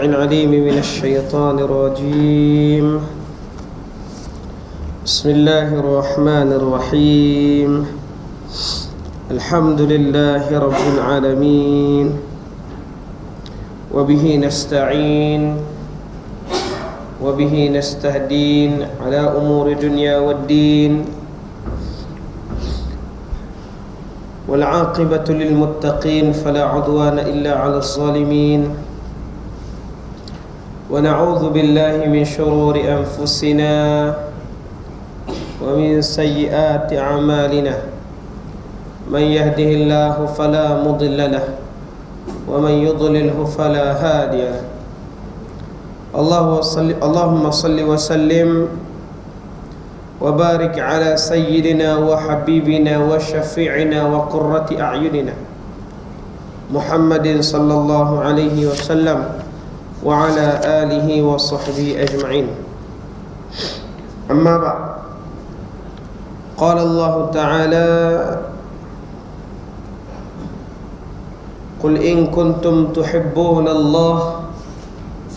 العليم من الشيطان الرجيم. بسم الله الرحمن الرحيم. الحمد لله رب العالمين، وبه نستعين وبه نستهدين على أمور الدنيا والدين، والعاقبة للمتقين فلا عدوان إلا على الظالمين، ونعوذ بالله من شرور أنفسنا ومن سيئات أعمالنا. من يهده الله فلا مضل له، ومن يضلله فلا هادي له. اللهم صل وسلم وبارك على سيدنا وحبيبنا وشفيعنا وقرة أعيننا محمد صلى الله عليه وسلم وعلى آله وصحبه أجمعين. أما بعد، قال الله تعالى: قل إن كنتم تحبون الله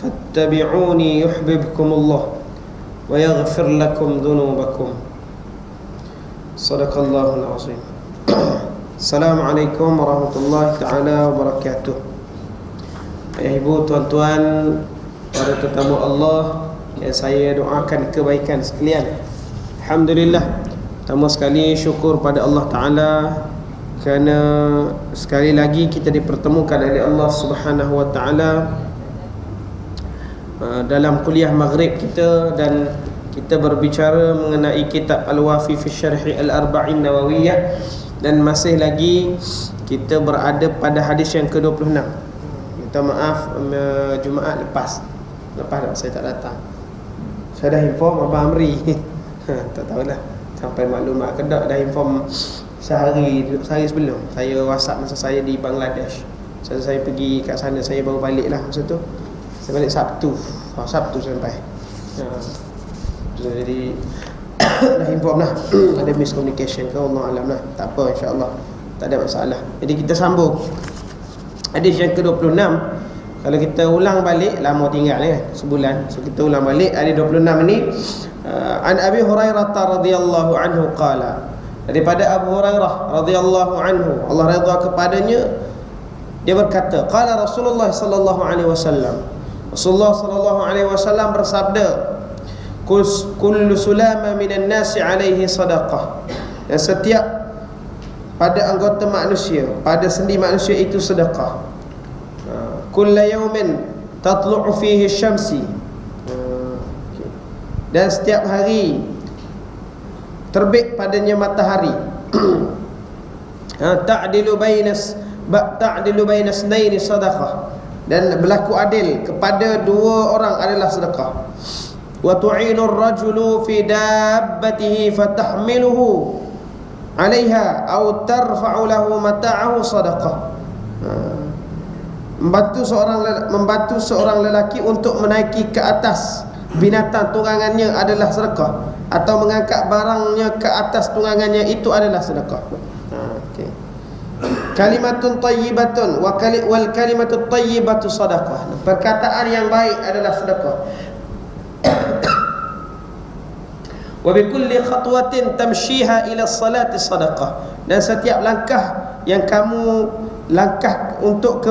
فاتبعوني يحببكم الله ويغفر لكم ذنوبكم. صدق الله العظيم. Assalamualaikum warahmatullahi taala wabarakatuh. Ayah ibu, tuan-tuan, para tetamu Allah yang saya doakan kebaikan sekalian. Alhamdulillah, pertama sekali syukur pada Allah Ta'ala kerana sekali lagi kita dipertemukan oleh Allah Subhanahu Wa Ta'ala dalam kuliah maghrib kita, dan kita berbicara mengenai kitab Al-Wafi fi Syarhi Al-Arba'in Nawawiyah, dan masih lagi kita berada pada hadis yang ke-26. Minta maaf, Jumaat lepas saya tak datang. Saya dah inform Abang Amri. Tak tahulah sampai maklumat ke tak. Dah inform sehari sebelum. Saya WhatsApp masa saya di Bangladesh. Saya pergi kat sana, saya baru balik lah masa tu. Saya balik Sabtu sampai. Jadi dah inform lah. Ada miscommunication ke, Allah alam lah. Tak apa, insyaAllah tak ada masalah. Jadi kita sambung hadis yang ke-26. Kalau kita ulang balik, lama tinggal kan, sebulan. So kita ulang balik hadis 26 ini. An Abi Hurairah radhiyallahu anhu qala, daripada Abu Hurairah radhiyallahu anhu, Allah redha kepadanya, dia berkata, qala Rasulullah sallallahu alaihi wasallam, Rasulullah sallallahu alaihi wasallam bersabda, kullu sulama minan nasi alaihi sadaqah, dan setiap pada anggota manusia, pada sendi manusia itu sedekah. Kulla yawmin tatlu'u fihi syamsi, dan setiap hari terbit padanya matahari. Ta'dilu bainas naini sadaqah, dan berlaku adil kepada dua orang adalah sedekah. Wa tu'inu ar-rajulu fi dabbatihi fatahmiluhu 'alayha aw tarfa'u lahu mata'ahu sadaqah. Membantu seorang lelaki untuk menaiki ke atas binatang tunggangannya adalah sedekah, atau mengangkat barangnya ke atas tunggangannya itu adalah sedekah. Okey. Kalimatun thayyibatun wal kalimatut thayyibatu sadaqah. Perkataan yang baik adalah sedekah. Wa bi kulli khatwatin tamshiha ila salati sadaqah, dan setiap langkah yang kamu langkah untuk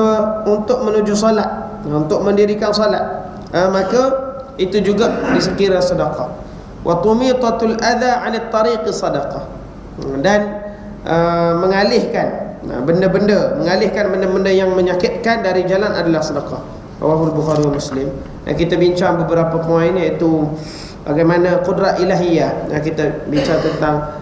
menuju solat, untuk mendirikan solat, maka itu juga disekira sedekah. Wa tumitatul adha 'anil tariqi sadaqah, dan mengalihkan benda-benda yang menyakitkan dari jalan adalah sedekah. Rawahul Bukhari wa Muslim. Dan kita bincang beberapa poin, iaitu bagaimana qudrat ilahiyah. Kita bincang tentang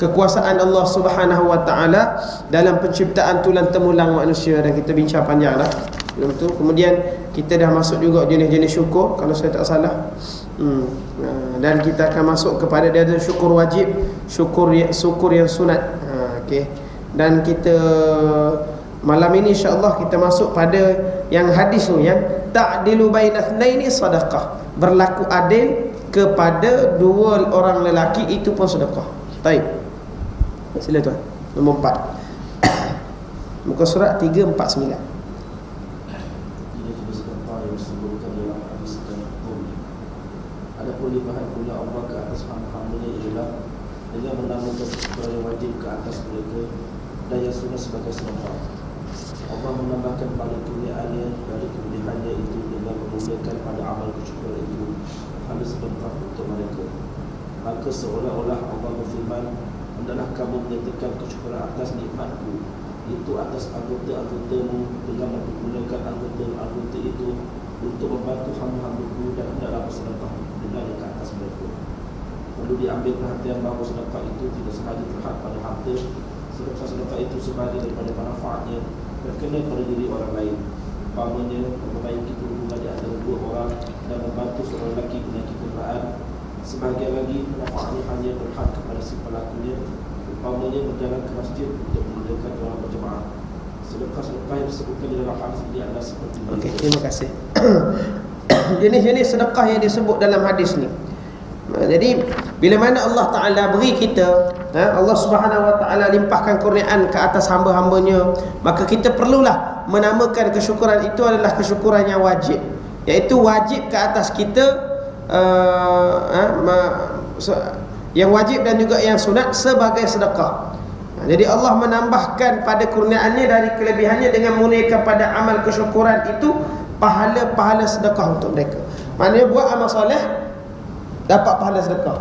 kekuasaan Allah Subhanahu Wa Ta'ala dalam penciptaan tulang temulang manusia, dan kita bincang panjang lah belum tu. Kemudian kita dah masuk juga jenis-jenis syukur, kalau saya tak salah. Dan kita akan masuk kepada dia ada syukur wajib, syukur yang sunat. Okey. Dan kita malam ini insya-Allah kita masuk pada yang hadis tu, yang ta'dilu bainathnaini sadaqah, berlaku adil kepada dua orang lelaki itu pun sedekah. Baik. Sila tuan. Nombor 4. Muka surat 349. sedekah yang disebutkan dalam hadis dan hukum. Adapun limpahan kurnia Allah ke atas hamba-hambanya ialah dengan menambahkan sesuatu yang wajib ke atas mereka dan yang sunnah sebagai sedekah. Allah menambahkan pada kurniaannya dari kelebihannya itu dengan memulakan pada amal kesyukuran itu pada sedekah untuk mereka. Maka seolah-olah Allah berfirman, hendaklah kamu menyatakan kesyukuran atas nikmatku itu atas anggota-anggotamu dengan menggunakan anggota-anggota itu untuk membantu hamba-hambaku dan hendaklah bersedekah dengan yang ke atas mereka. Perlu diambil perhatian bahawa sedekah itu tidak sahaja terhad pada harta. Sedekah itu sebagai daripada manfaatnya berkena pada diri orang lain. Umpamanya memperbaiki hubungan di antara dua orang dan membantu seorang lelaki menaiki kenderaan. Sebahagian lagi manfaatnya hanya berhad kepada si pelakunya. Umpamanya berjalan ke masjid untuk mengerjakan doa berjemaah. Sedekah-sedekah yang disebutkan di dalam hadis ini adalah seperti ini. Okey, terima kasih. Jenis-jenis sedekah yang disebut dalam hadis ni. Jadi bila mana Allah Ta'ala beri kita, Allah Subhanahu Wa Ta'ala limpahkan kurniaan ke atas hamba-hambanya, maka kita perlulah menamakan kesyukuran itu adalah kesyukuran yang wajib, iaitu wajib ke atas kita, yang wajib dan juga yang sunat sebagai sedekah. Jadi Allah menambahkan pada kurniaannya dari kelebihannya dengan menunaikan pada amal kesyukuran itu pahala-pahala sedekah untuk mereka. Maknanya buat amal soleh dapat pahala sedekah,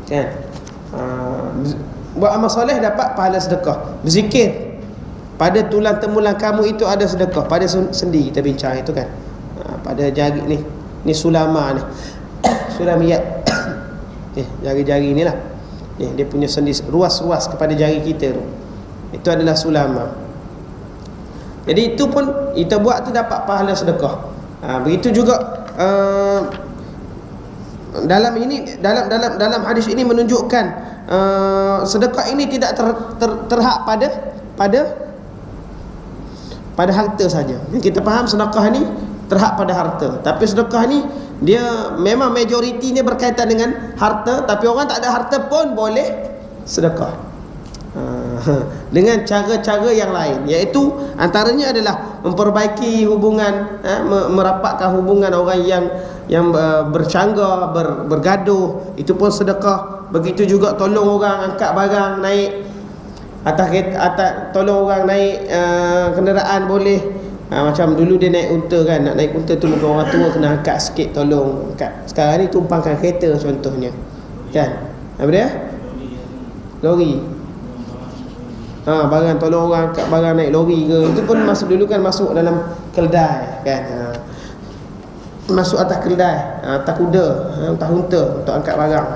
kan? Buat amal soleh dapat pahala sedekah. Berzikir pada tulang temulang kamu itu ada sedekah. Pada sendi kita bincang itu kan, pada jari ni sulama ni sulamiyat, jari-jari ni lah, dia punya sendi ruas-ruas kepada jari kita tu, itu adalah sulama. Jadi itu pun kita buat tu dapat pahala sedekah. Begitu juga dalam hadis ini menunjukkan sedekah ini tidak terhad pada harta saja. Kita faham sedekah ni terhad pada harta, tapi sedekah ni dia memang majoritinya berkaitan dengan harta, tapi orang tak ada harta pun boleh sedekah dengan cara-cara yang lain, iaitu antaranya adalah memperbaiki hubungan, merapatkan hubungan orang yang bercanggah, bergaduh, itu pun sedekah. Begitu juga tolong orang angkat barang naik atas tolong orang naik kenderaan boleh. Macam dulu dia naik unta kan, nak naik unta tolong orang tua kena angkat sikit, tolong angkat. Sekarang ni tumpangkan kereta contohnya, kan? Apa dia? Lori. Barang tolong orang angkat barang naik lori ke, itu pun masuk dulu kan, masuk dalam keldai kan, masuk atas keldai, atas kuda, atas unta untuk angkat barang.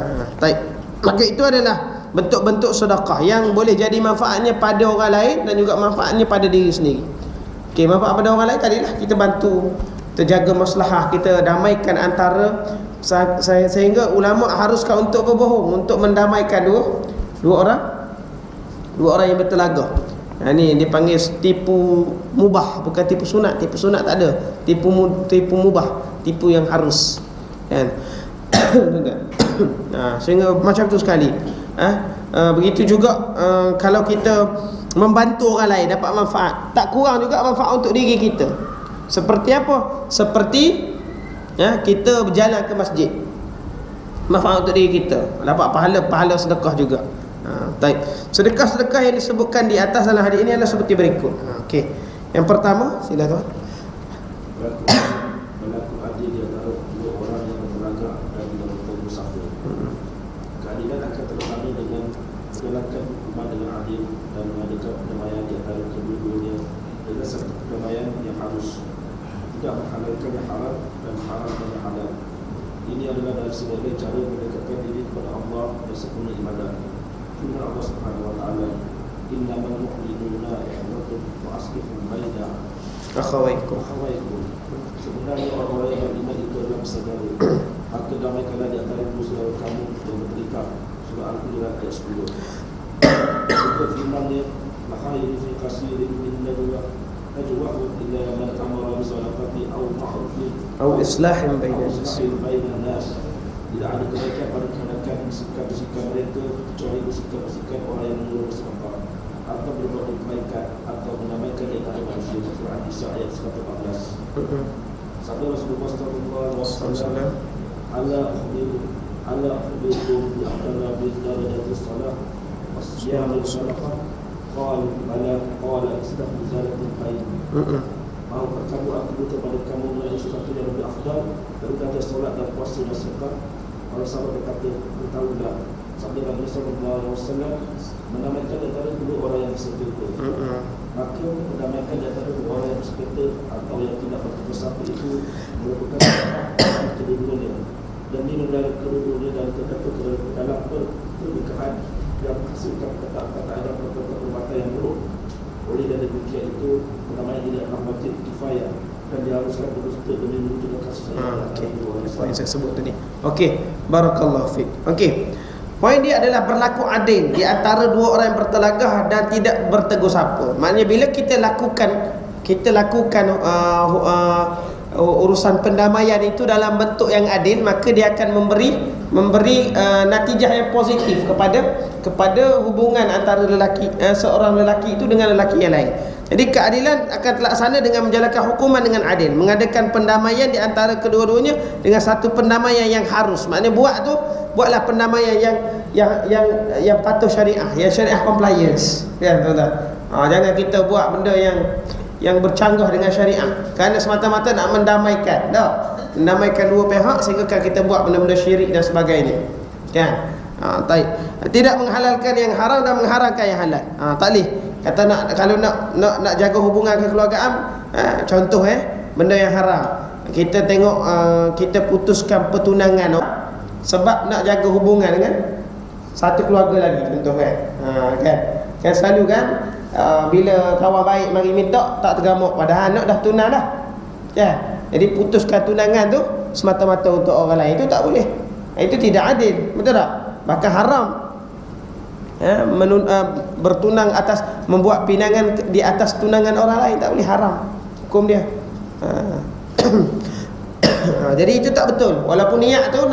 Baik. Maka itu adalah bentuk-bentuk sedekah yang boleh jadi manfaatnya pada orang lain dan juga manfaatnya pada diri sendiri. Okey, manfaat pada orang lain tadilah kita bantu, kita jaga maslahah, kita damaikan antara, sehingga ulama haruskan untuk berbohong untuk mendamaikan dua orang yang bertelagah. Ni dipanggil tipu mubah, bukan tipu sunat. Tipu sunat tak ada. Tipu mubah, tipu yang harus, kan? Sehingga macam tu sekali. Begitu juga kalau kita membantu orang lain dapat manfaat, tak kurang juga manfaat untuk diri kita. Seperti apa? Seperti kita berjalan ke masjid, manfaat untuk diri kita, dapat pahala sedekah juga. Baik. Sedekah-sedekah yang disebutkan di atas dalam hadis ini adalah seperti berikut. Okey. Yang pertama, sila tuan. Berlaku adil di antara dua orang yang berlagak dan melakukan musafir. Keadilan akan terlaknani dengan menjalankan hukuman dengan adil dan mengadakan perdamaian di antara kedua-duanya dengan satu perdamaian yang harus, tidak menghalalkan yang haram dan haramkan yang halal. Ini adalah dari sebagai cara mendekatkan diri kepada Allah dan sempurna ibadah. Firman Allah Subhanahu Wa Taala, innamal mu'minuna ikhwatun wa aslihu baina akhawaykum. Sebenarnya orang-orang yang beriman itu adalah bersaudara, maka damaikanlah di antara saudara kamu yang berterikat. Surah Al-Hujurat ayat 10. Juga firman-Nya, la khairu fi qasirin min najwahum illa man amara bi sadaqati aw ma'rufin aw islahin bainan nas. Tidak ada kebaikan pada kehendak bersikap mereka kecuali bersikap orang yang menurut bersedekah atau berbuat kebaikan atau menamaikan di antara manusia. Surah An-Nisa ayat 114. Sabda Rasulullah sallallahu alaihi wasallam, Wasallam. ala akhbirukum bi afdal darajatis salah wasiyam wal sadaqah. Qala bala qala istaghfir zalatul qaim. Mahukah kamu aku beritahu kepada kamu mengenai sesuatu yang lebih afdal daripada solat dan puasa dan sedekah? Para sahabat berkata, beritahulah. Sabda Nabi sallallahu alaihi wasallam, menamaikan di antara dua orang yang bersekutu. Maka menamaikan di antara dua orang yang bersekutu atau yang tidak bertutur satu itu merupakan kedua-duanya. Dan ini adalah kedua-duanya dan terdapat dalam pernikahan yang menghasilkan kata-kata dan perbuatan yang buruk. Oleh dan demikian itu menamaikan tidak wajib kifayah dan diharuskan berusaha demi menunjukkan kasih sayang antara dua orang. Poin saya sebut tadi. Okey, barakallahu fiik. Okey. Poin dia adalah berlaku adil di antara dua orang yang bertelagah dan tidak bertegur sapa. Maknanya bila kita lakukan urusan pendamaian itu dalam bentuk yang adil, maka dia akan memberi natijah yang positif kepada hubungan antara seorang lelaki itu dengan lelaki yang lain. Jadi keadilan akan terlaksana dengan menjalankan hukuman dengan adil, mengadakan pendamaian di antara kedua-duanya dengan satu pendamaian yang harus. Maknanya buatlah pendamaian yang patuh syariah, yang syariah compliance. Ya, tuan-tuan. Jangan kita buat benda yang bercanggah dengan syariah kerana semata-mata nak mendamaikan. Mendamaikan dua pihak sehingga kita buat benda-benda syirik dan sebagainya. Kan? Baik. Tidak menghalalkan yang haram dan mengharamkan yang halal. Tak boleh. Kata kalau nak jaga hubungan kekeluargaan, contoh benda yang haram. Kita tengok kita putuskan pertunangan sebab nak jaga hubungan dengan satu keluarga lagi, contoh kan selalu kan bila kawan baik mari minta tak tergamuk padahal anak dah tunang dah. Jadi putuskan tunangan tu semata-mata untuk orang lain, itu tak boleh. Itu tidak adil, betul tak? Bahkan haram bertunang atas, membuat pinangan di atas tunangan orang lain, tak boleh, haram hukum dia. Jadi itu tak betul. Walaupun niat tu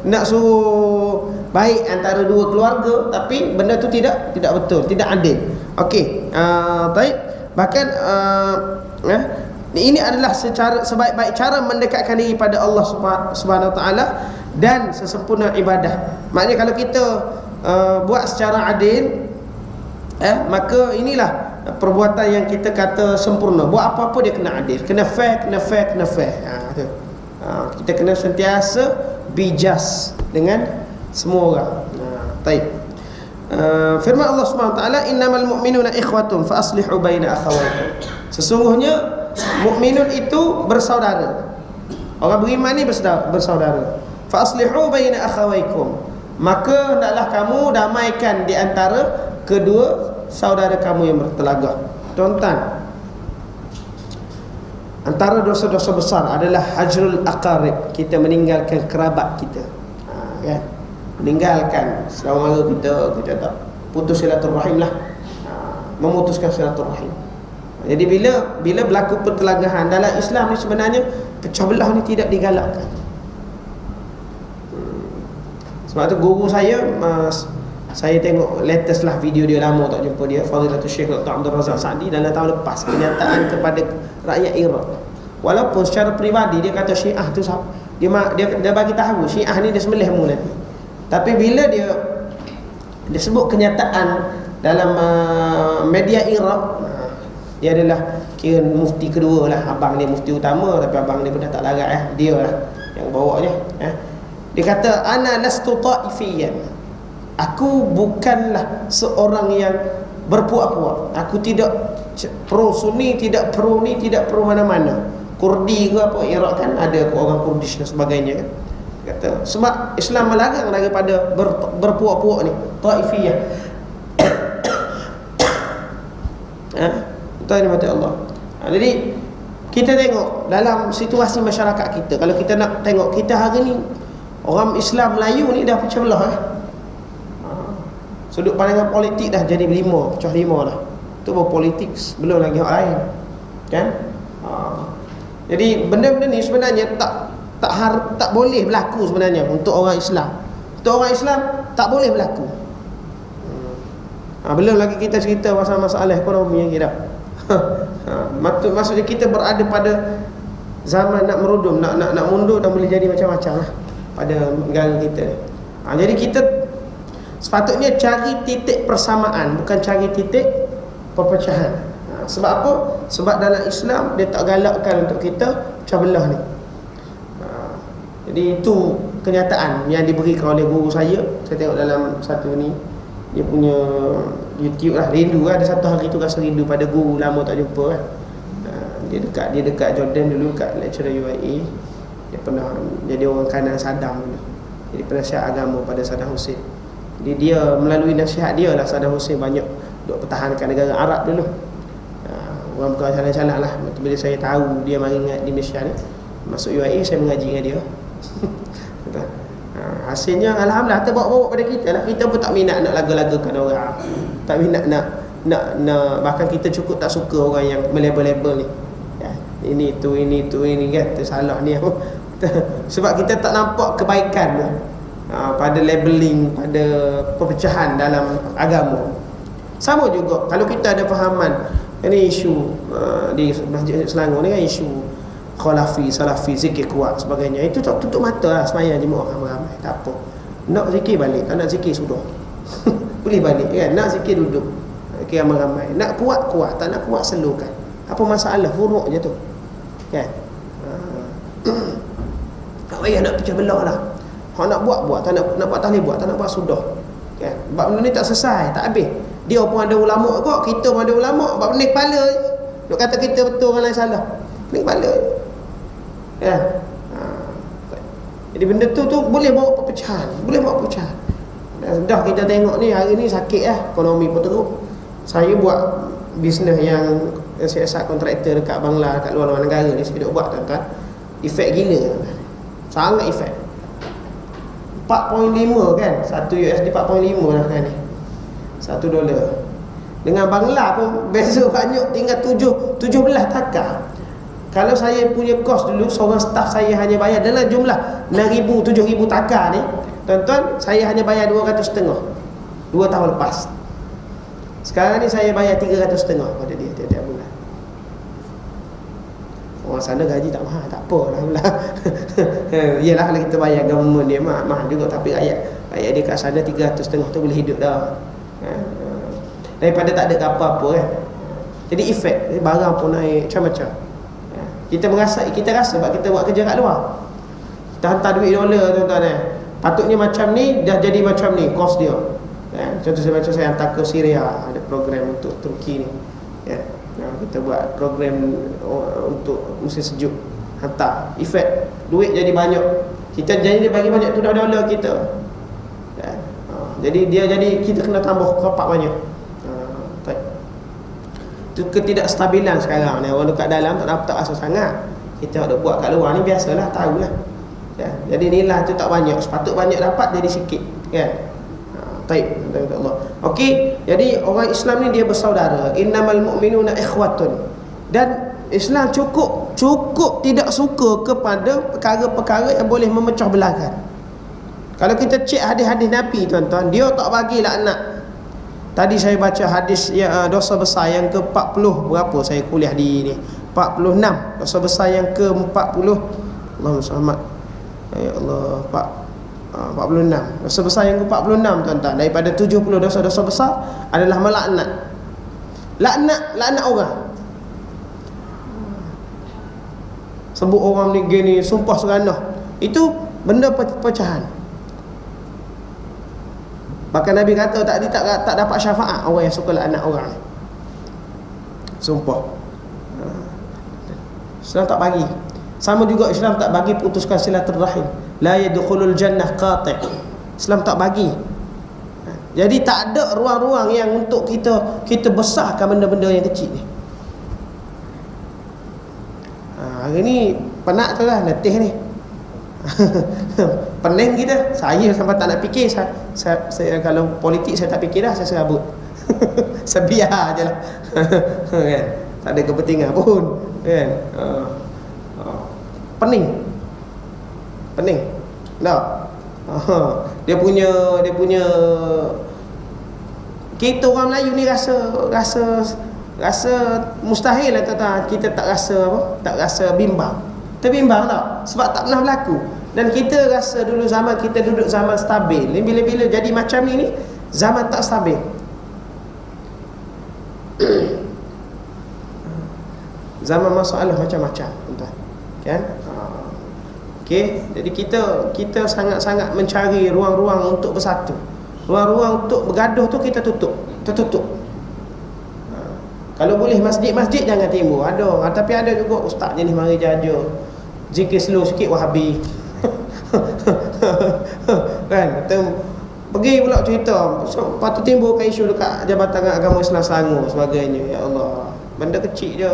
nak suruh baik antara dua keluarga, tapi benda tu tidak betul, tidak adil. Okey, baik. Bahkan ini adalah sebaik-baik cara mendekatkan diri pada Allah Subhanahu Wa Taala dan sesempurna ibadah. Maknanya kalau kita buat secara adil, maka inilah perbuatan yang kita kata sempurna. Buat apa-apa dia kena adil, kena fair. Kita kena sentiasa bijas dengan semua orang. Baik. Firman Allah Subhanahu Wa Taala, innamal mu'minuna ikhwatun fa aslihu baina akhawaykum. Sesungguhnya mukminun itu bersaudara. Orang beriman ni bersaudara. Fa aslihu baina akhawaykum. Maka hendaklah kamu damaikan di antara kedua saudara kamu yang bertelagah. Tuan-tuan, antara dosa-dosa besar adalah hajrul aqarib, kita meninggalkan kerabat kita. Kan? Meninggalkan saudara kita tak putus silaturahim lah. Memutuskan silaturahim. Jadi bila berlaku pertelagahan dalam Islam ni, sebenarnya pecah belah ni tidak digalakkan. Sebab tu guru saya tengok latest lah video dia, lama tak jumpa dia, Fadilatul Syekh Dr. Abdul Razak Sa'di, dalam tahun lepas, kenyataan kepada rakyat Iraq. Walaupun secara peribadi dia kata Syiah tu dia bagi tahu Syiah ni dia sembelih mula. Tapi bila dia sebut kenyataan dalam media Iraq, dia adalah kira mufti kedua lah. Abang dia mufti utama, tapi abang dia pun dah tak larat dia lah yang bawanya. Dia kata ana lastu ta'ifiyan. Aku bukanlah seorang yang berpuak-puak. Aku tidak pro Sunni, tidak pro ni, tidak pro mana-mana. Kurdi ke apa, Iraq kan ada orang Kurdish dan sebagainya kan. Kata sebab Islam melarang daripada berpuak-puak ni, taifiyah. Tuan ni mati Allah. Jadi kita tengok dalam situasi masyarakat kita, kalau kita nak tengok kita hari ni, orang Islam Melayu ni dah pecah belah sudut pandangan politik dah jadi pecah lima dah. Itu baru politik, belum lagi hal lain. Kan? Jadi benda-benda ni sebenarnya tak boleh berlaku sebenarnya untuk orang Islam. Untuk orang Islam tak boleh berlaku. Belum lagi kita cerita pasal masalah ekonomi yang kita. Maksudnya kita berada pada zaman nak merudum, nak mundur, dan boleh jadi macam-macam lah pada negara kita. Jadi kita sepatutnya cari titik persamaan, bukan cari titik perpecahan. Sebab apa? Sebab dalam Islam dia tak galakkan untuk kita pecah belah ni. Jadi itu kenyataan yang diberikan oleh guru saya. Saya tengok dalam satu ni, dia punya YouTube lah, rindu lah. Ada satu hari tu rasa rindu pada guru lama tak jumpa kan. Dia dekat Jordan dulu, kat lecturer UIA. Dia pernah jadi orang kanan Saddam dulu. Jadi penasihat agama pada Saddam Hussein. Jadi dia melalui nasihat dia lah Saddam Hussein banyak duk pertahankan negara Arab dulu. Orang bukan salah-salah lah. Bila saya tahu dia mari di Malaysia ni, masuk UIA, saya mengaji dengan dia. Hasilnya alhamdulillah terbawa-bawa pada kita lah. Kita pun tak minat nak laga-lagakan orang, tak minat nak bahkan kita cukup tak suka orang yang melabel-label ni ya, ini kan, tersalah ni. Sebab kita tak nampak kebaikan pada labeling, pada perpecahan dalam agama. Sama juga kalau kita ada fahaman ini isu di Masjid Selangor ni kan, isu khalafi, salafi, zikir kuat sebagainya, itu tak tutup mata lah semayang jemaah ramai-ramai, tak apa. Nak zikir balik, tak nak zikir sudah. Boleh balik kan, nak zikir duduk, zikir ramai-ramai. Nak kuat, tak nak kuat selukan. Apa masalah, furuk je tu kan. Tak payah nak pecah belah lah. Hak nak buat, tak nak buat tahlil buat, tak nak buat sudah kan. Sebab benda ni tak selesai, tak habis. Dia pun ada ulama kok, kita pun ada ulama. Sebab pening kepala je. Duk kata kita betul, orang lain salah. Pening kepala je. Ya. Jadi benda tu boleh bawa perpecahan, Dah kita tengok ni hari ni sakit lah, ekonomi pun teruk. Saya buat bisnes yang siasat kontraktor dekat Bangla, kat luar negara ni saya duk buat tuan-tuan. Efek gila tuan-tuan. Sangat efek. 4.5 kan, 1 USD 4.5 lah kan ni. $1. Dengan Bangla pun beza banyak, tinggal 17 takar. Kalau saya punya kos dulu, seorang staff saya hanya bayar dalam jumlah 6,000, 7,000 takar ni, tuan-tuan, saya hanya bayar 250 2 tahun lepas. Sekarang ni saya bayar 350 pada dia tiap-tiap bulan. Orang sana gaji tak mahal, tak apa, alhamdulillah. Yalah kalau kita bayar government dia mahal juga, tapi rakyat dia kat sana 350 tu boleh hidup dah. Daripada tak ada apa-apa kan. Jadi efek barang pun naik macam-macam. Kita rasa sebab kita buat kerja kat luar. Kita hantar duit dolar tuan-tuan patutnya macam ni, dah jadi macam ni kos dia. Contoh saya hantar ke Syria, ada program untuk Turki ni. Kita buat program untuk musim sejuk, hantar, efek duit jadi banyak. Kita jadi bagi banyak tu dolar kita. Jadi dia jadi kita kena tambah kapak banyak. Itu ketidakstabilan sekarang ni. Orang dekat dalam tak rasa sangat. Kita ada buat kat luar ni biasalah, tahulah ya. Jadi nilai tu tak banyak, sepatut banyak dapat jadi sikit kan. Baik, Allah. Okey, jadi orang Islam ni dia bersaudara. Innamal mu'minuna ikhwatun. Dan Islam cukup tidak suka kepada perkara-perkara yang boleh memecah belahkan. Kalau kita cek hadis-hadis Nabi tuan-tuan, dia tak bagi laknat. Tadi saya baca hadis dosa besar yang ke-40 berapa saya kuliah di ni, 46. Dosa besar yang ke-40, Allahumma shalli ya Allah, 46. Dosa besar yang ke-46 tuan-tuan. Daripada 70 dosa-dosa besar adalah melaknat. Laknat orang. Sebut orang ni gini, sumpah seranah. Itu benda pecahan. Bahkan Nabi kata tak dapat syafaat orang yang suka laknat orang. Sumpah. Islam tak bagi. Sama juga Islam tak bagi putuskan silaturahim. La yadkhulul jannah qati'. Islam tak bagi. Jadi tak ada ruang-ruang yang untuk kita besarkan benda-benda yang kecil ni. Hari ni penat tu lah, letih ni. Pening kita. Saya sampai tak nak fikir. Saya kalau politik saya tak fikir dah, saya serabut. Sebiar je lah. Kan? Tak ada kepentingan pun kan. Pening tak? Dia punya kita orang Melayu ni rasa Rasa mustahil lah tuan-tuan kita tak rasa apa? Tak rasa bimbang. Terbimbang tak? Sebab tak pernah berlaku. Dan kita rasa dulu zaman kita duduk zaman stabil. Ni bila-bila jadi macam ni zaman tak stabil. Zaman masalah macam-macam tuan-tuan. Kan? Okey, jadi kita sangat-sangat mencari ruang-ruang untuk bersatu. Ruang-ruang untuk bergaduh tu kita tertutup. Kalau boleh masjid-masjid jangan timbul. Tapi ada juga ustaz jenis mari jaja. Zikir slow sikit Wahabi. Kan? Pergi pula cerita. Patut timbul ke isu dekat Jabatan Agama Islam Selangor sebagainya. Ya Allah. Benda kecil je.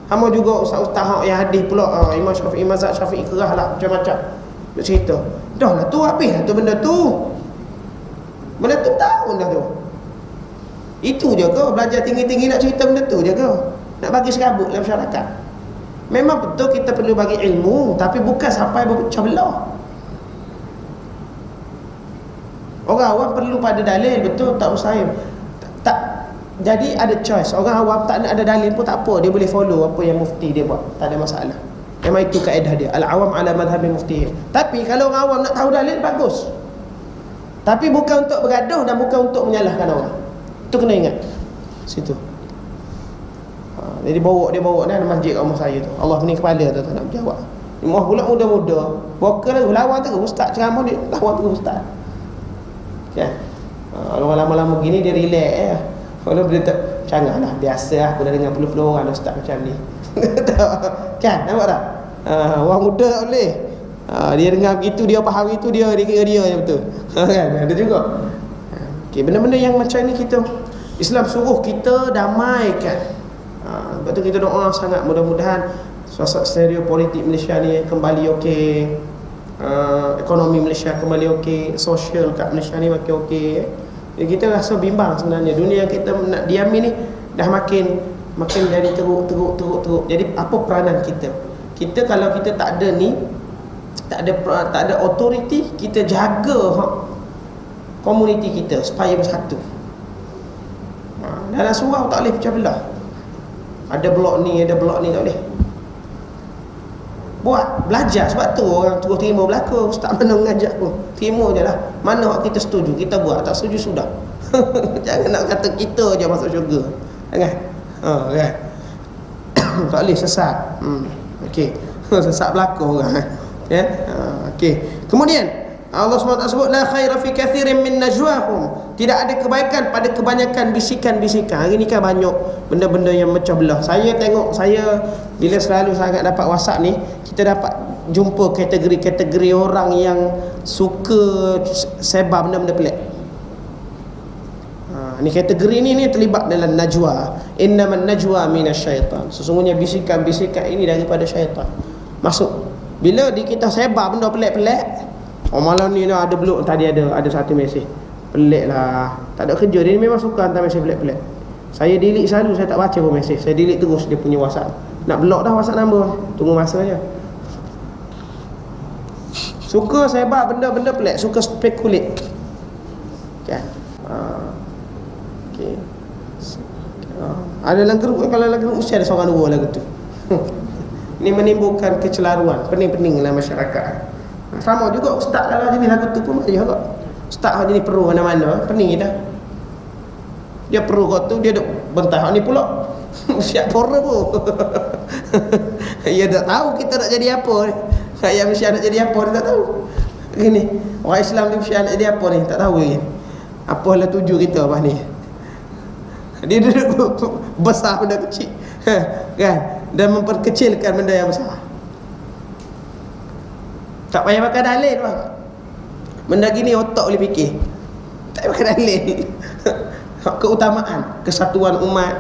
Hama juga ustaz-ustaz yang hadis pula Imam Syafi'i, mazhab Syafi'i kerah lah macam-macam. Nak cerita. Dah lah tu habis lah tu benda tu. Benda tu tahun dah tu. Itu je ke belajar tinggi-tinggi nak cerita benda tu je ke? Nak bagi serabut dalam masyarakat. Memang betul kita perlu bagi ilmu, tapi bukan sampai berpecah belah. Orang awam perlu pada dalil, betul tak mustahil. Tak, jadi ada choice. Orang awam tak nak ada dalil pun tak apa, dia boleh follow apa yang mufti dia buat, tak ada masalah. Memang itu kaedah dia. Al-awam ala madhhabi mufti. Tapi kalau orang awam nak tahu dalil, bagus. Tapi bukan untuk bergaduh dan bukan untuk menyalahkan orang. Itu kena ingat. Situ. Jadi dia bawa ada masjid kat rumah saya tu. Allah pening kepala tu tak nak jawab. Rumah pula muda-muda. Boka lawan terus ustaz ceramah dia, lawan terus ustaz. Kan? Kalau lama-lama gini dia relax Kalau dia tak canggahlah, biasa aku dah dengar puluh-puluh orang ustaz macam ni. Kan? Nampak tak? Orang muda tak boleh. Dia dengar begitu, dia faham itu, dia kira dia je betul. Kan? Ada juga. Okey, benda-benda yang macam ni kita Islam suruh kita damaikan. Sebab tu kita doa sangat mudah-mudahan suasana politik Malaysia ni kembali okey, ekonomi Malaysia kembali okey, sosial kat Malaysia ni makin okey. Jadi kita rasa bimbang sebenarnya. Dunia yang kita nak diami ni dah makin jadi teruk. Jadi apa peranan kita? Kita kalau kita tak ada ni, tak ada authority, kita jaga komuniti kita supaya bersatu. Dalam surau tak boleh pecah belah. Ada blok ni tak boleh. Buat, belajar. Sebab tu orang terus terima berlaku. Ustaz mana mengajak pun, terima je lah. Mana kita setuju, kita buat. Tak setuju sudah. Jangan nak kata kita je masuk syurga. Jangan. Kan? Tak boleh sesat. Okey. Sesat berlaku orang. Ya. Okey. Kemudian Allah SWT sebut la khaira fi kathirin min najwahum. Tidak ada kebaikan pada kebanyakan bisikan-bisikan. Hari ni kan banyak benda-benda yang mecah belah. Saya tengok, bila selalu sangat dapat WhatsApp ni, kita dapat jumpa kategori-kategori orang yang suka sebar benda-benda pelik. Ni kategori ni terlibat dalam najwa. Innaman najwa minasyaitan. Sesungguhnya bisikan-bisikan ini daripada syaitan. Masuk. Bila kita sebar benda pelik-pelik, malam ni ada blok, tadi ada satu mesej pelik lah, tak ada kerja, dia ni memang suka hantar mesej pelik-pelik. Saya delete selalu, saya tak baca pun mesej, saya delete terus dia punya WhatsApp. Nak block dah WhatsApp number, tunggu masa je. Suka sebar benda-benda pelik, suka spekulate. Kan? Okay. Ada dalam grup, kalau dalam grup mesti ada seorang dua lagu tu. Ini menimbulkan kecelaruan, pening-pening dalam masyarakat. Sama juga ustaz kalau jenis lagu tu pun macam juga. Ustaz jenis perlu mana-mana, pening dah. Dia perlu kau tu, dia duk bentah ni pula. Siap pora pun. Dia tak tahu kita nak jadi apa ni. Saya Malaysia nak jadi apa, dia tak tahu. Gini, orang Islam ni Malaysia nak jadi apa ni, tak tahu lagi. Apalah tuju kita apa ni. Dia duduk besar benda kecil. Kan? Dan memperkecilkan benda yang besar. Tak payah pakai dalil bang. Benda gini otak boleh fikir. Tak payah pakai dalil. Keutamaan, kesatuan umat,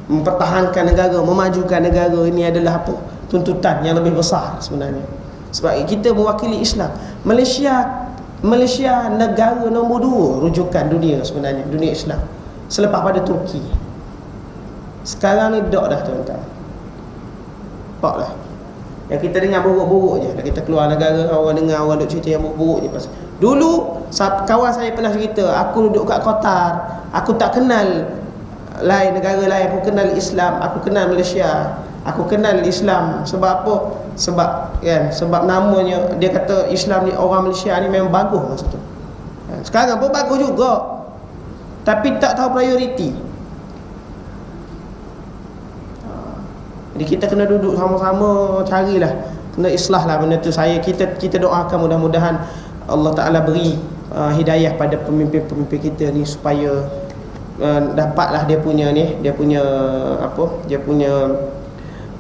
mempertahankan negara, memajukan negara, ini adalah apa? Tuntutan yang lebih besar sebenarnya. Sebab kita mewakili Islam. Malaysia negara nombor 2 rujukan dunia sebenarnya, dunia Islam. Selepas pada Turki. Sekarang ni dok dah tuan-tuan. Pak dah. Yang kita dengar buruk-buruk je. Kita keluar negara, orang dengar, orang duk cerita yang buruk-buruk je pasal. Dulu kawan saya pernah cerita, aku duduk kat Qatar, aku tak kenal lain, negara lain, aku kenal Islam, aku kenal Malaysia, aku kenal Islam. Sebab apa? Sebab kan, sebab namanya dia kata Islam ni, orang Malaysia ni memang bagus masa tu. Sekarang pun bagus juga, tapi tak tahu prioriti. Jadi kita kena duduk sama-sama carilah, kena islah lah benda tu. Kita doakan mudah-mudahan Allah Ta'ala beri hidayah pada pemimpin-pemimpin kita ni supaya dapatlah dia punya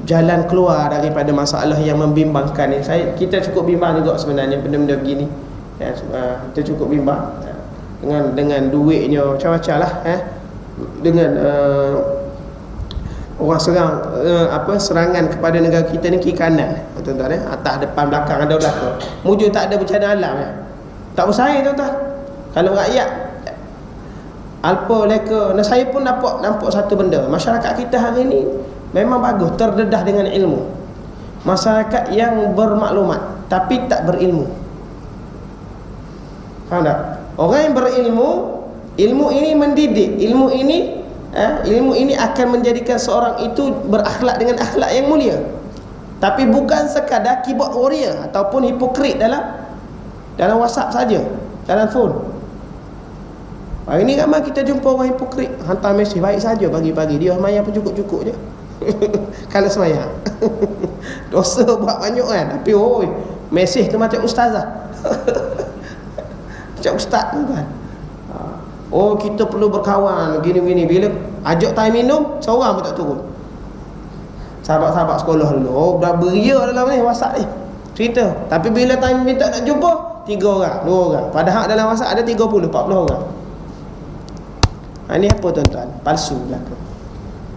jalan keluar daripada masalah yang membimbangkan ni. Kita cukup bimbang juga sebenarnya benda-benda begini. Kita cukup bimbang dengan duitnya macam-macam lah, dengan orang serangan kepada negara kita ni kiri kanan, tuan-tuan, atas, depan, belakang, ada belakang. Mujur tak ada bencana alam tak bersaing, tuan-tuan. Kalau rakyat alpa leka, saya pun nampak satu benda, masyarakat kita hari ni memang bagus, terdedah dengan ilmu. Masyarakat yang bermaklumat tapi tak berilmu. Faham tak? Orang yang berilmu, ilmu ini mendidik, ilmu ini akan menjadikan seorang itu berakhlak dengan akhlak yang mulia. Tapi bukan sekadar keyboard warrior ataupun hipokrit dalam WhatsApp saja, dalam phone. Hari ni ramai kita jumpa orang hipokrit, hantar mesej baik saja pagi-pagi, dia sembahyang pun cukup-cukup je. Kalau sembahyang dosa buat banyak kan, tapi mesej tu macam ustazah. Macam ustaz kan. Kita perlu berkawan gini-gini. Bila ajak time minum, seorang pun tak turun. Sahabat-sahabat sekolah dulu dah beria dalam ni WhatsApp ni cerita. Tapi bila time minta nak jumpa, 3 orang, 2 orang. Padahal dalam WhatsApp ada 30, 40 orang. Ini apa, tuan-tuan? Palsu belaka,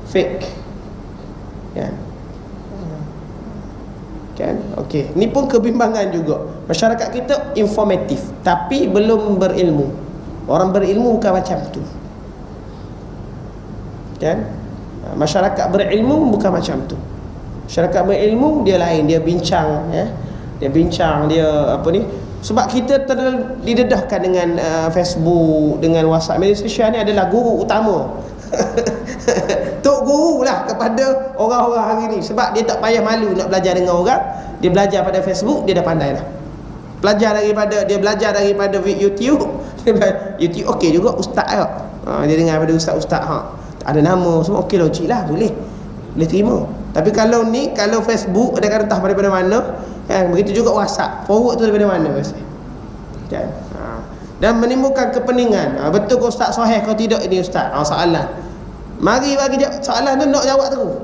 fake kan? Okey, ni pun kebimbangan juga. Masyarakat kita informatif tapi belum berilmu. Orang berilmu bukan macam tu, kan? Masyarakat berilmu bukan macam tu. Masyarakat berilmu dia lain, dia bincang, dia apa ni. Sebab kita didedahkan dengan Facebook, dengan WhatsApp, media sosial ni adalah guru utama. Tok guru lah kepada orang-orang hari ni. Sebab dia tak payah malu nak belajar dengan orang. Dia belajar pada Facebook, dia dah pandai dah. Dia belajar daripada YouTube. YouTube okey juga, ustaz tak? Dia dengar pada ustaz-ustaz, ada nama semua okey, logik lah, boleh terima. Tapi kalau Facebook ada kan entah daripada mana, kan? Begitu juga WhatsApp, forward tu daripada mana biasa, kan? Dan menimbulkan kepeningan. Betul ke ustaz sahih, kalau tidak ini ustaz soalan. Mari bagi soalan tu nak jawab terus.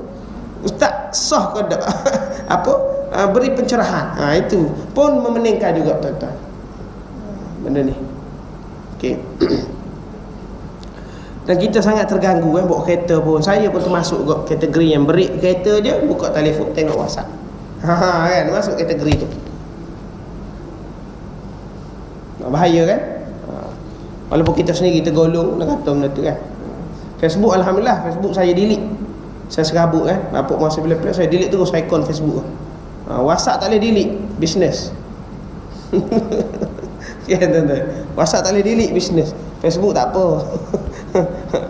Ustaz sah ke tak? Beri pencerahan. Itu pun memeningkan juga, tuan-tuan, benda ni. Okey. Dan kita sangat terganggu kan, bawa kereta pun. Saya pun termasuk juga kategori yang break kereta je, buka telefon tengok WhatsApp. Kan, masuk kategori tu. Bahaya kan? Walaupun kita sendiri tergolong nak kata benda tu kan. Facebook, alhamdulillah, Facebook saya delete. Saya serabut kan, nampak masa bila-bila saya delete terus ikon Facebook. WhatsApp tak boleh delete, business. Ya, tuan-tuan, WhatsApp tak boleh delete, business. Facebook tak apa.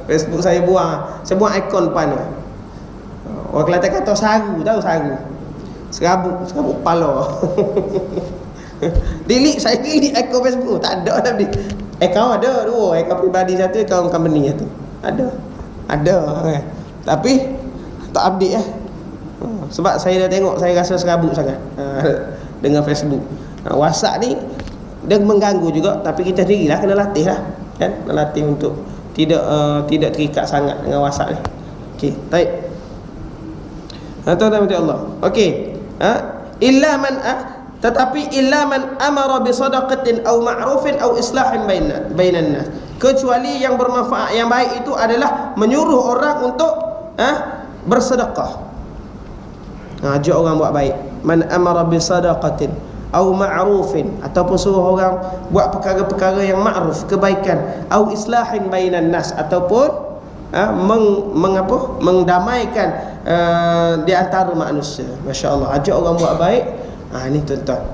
Facebook saya buang ikon depan tu. Orang Kelantan kata saru, tahu saru? Serabut kepala. Saya delete ikon Facebook, tak ada dah. Akaun ada 2, akaun peribadi satu, akaun company satu. Ada kan? Tapi tak update sebab saya dah tengok, saya rasa serabut sangat dengan Facebook. WhatsApp ni dia mengganggu juga, tapi kita sendirilah kena latih lah, kan? Kena latih untuk tidak terikat sangat dengan WhatsApp ni. Okey, baik. Tuan-tuan dan Allah. Okey. Tetapi illa man amara bi sadaqatin aw ma'rufin aw islahin bainan nas. Kecuali yang bermanfaat, yang baik itu adalah menyuruh orang untuk bersedekah. Ajak orang buat baik. Man amara bi sadaqatin aw ma'rufin, ataupun suruh orang buat perkara-perkara yang ma'ruf, kebaikan, aw islahin bainan nas, ataupun mendamaikan di antara manusia. Masya-Allah, ajak orang buat baik. Ni tuan-tuan,